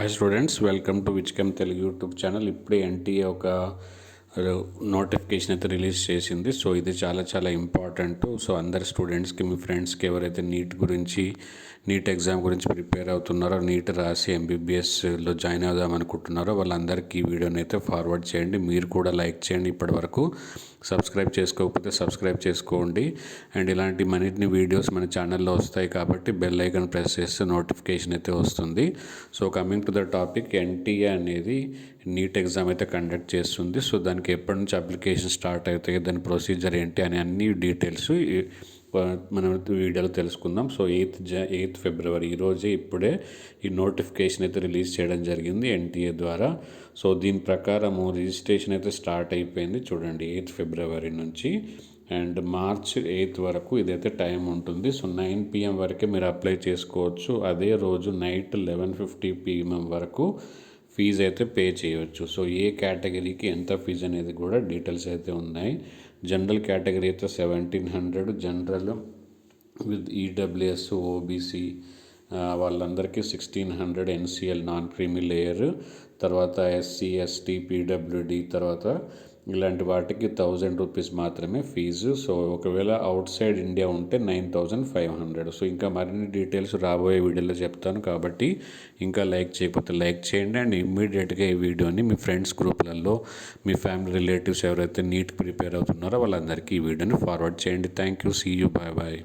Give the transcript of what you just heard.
Hi students, welcome to విచ్కెమ్ Telugu YouTube channel. ఇప్పుడే NTA ఒక నోటిఫికేషన్ అయితే రిలీజ్ చేసింది. సో ఇది చాలా ఇంపార్టెంట్. సో అందరి స్టూడెంట్స్కి, మీ ఫ్రెండ్స్కి ఎవరైతే నీట్ ఎగ్జామ్ గురించి ప్రిపేర్ అవుతున్నారో, నీట్ రాసి ఎంబీబీఎస్లో జాయిన్ అవుదాం అనుకుంటున్నారో వాళ్ళందరికీ ఈ వీడియోని అయితే ఫార్వర్డ్ చేయండి. మీరు కూడా లైక్ చేయండి. ఇప్పటివరకు సబ్స్క్రైబ్ చేసుకోకపోతే సబ్స్క్రైబ్ చేసుకోండి. అండ్ ఇలాంటి మరిన్ని వీడియోస్ మన ఛానల్లో వస్తాయి కాబట్టి బెల్ ఐకాన్ ప్రెస్ చేస్తే నోటిఫికేషన్ అయితే వస్తుంది. So coming to the topic, NTA అనేది నీట్ ఎగ్జామ్ అయితే కండక్ట్ చేస్తుంది. సో దానికి ఎప్పటి నుంచి అప్లికేషన్ స్టార్ట్ అవుతాయి, దాని ప్రొసీజర్ ఏంటి అని అన్ని డీటెయిల్స్ మనం వీడియోలో తెలుసుకుందాం. సో 8th ఫిబ్రవరి ఇప్పుడే ఈ నోటిఫికేషన్ అయితే రిలీజ్ చేయడం జరిగింది ఎన్టీఏ ద్వారా. సో దీని ప్రకారము రిజిస్ట్రేషన్ అయితే స్టార్ట్ అయిపోయింది. చూడండి, 8th ఫిబ్రవరి నుంచి అండ్ మార్చ్ 8th వరకు ఇదైతే టైం ఉంటుంది. సో 9 PM వరకే మీరు అప్లై చేసుకోవచ్చు. అదే రోజు నైట్ 11:50 PM వరకు ఫీజు అయితే పే చేయవచ్చు. సో ఏ కేటగిరీకి ఎంత ఫీజు అనేది కూడా డీటెయిల్స్ అయితే ఉన్నాయి. జనరల్ కేటగిరీ అయితే 1700, జనరల్ విత్ ఈడబ్ల్యూఎస్, ఓబీసీ వాళ్ళందరికీ 1600, ఎన్సీఎల్ నాన్ క్రీమీ లేయర్, తర్వాత ఎస్సీ, ఎస్టీ, పీడబ్ల్యూడి, తర్వాత ఇలాంటి వాటికి 1000 రూపీస్ మాత్రమే ఫీజు. సో ఒకవేళ అవుట్ సైడ్ ఇండియా ఉంటే 9500. సో ఇంకా మరిన్ని డీటెయిల్స్ రాబోయే వీడియోలో చెప్తాను కాబట్టి ఇంకా లైక్ చేయకపోతే లైక్ చేయండి. అండ్ ఇమ్మీడియట్గా ఈ వీడియోని మీ ఫ్రెండ్స్ గ్రూప్లలో, మీ ఫ్యామిలీ రిలేటివ్స్ ఎవరైతే నీట్ ప్రిపేర్ అవుతున్నారో వాళ్ళందరికీ ఈ వీడియోని ఫార్వర్డ్ చేయండి. Thank you. See you. Bye.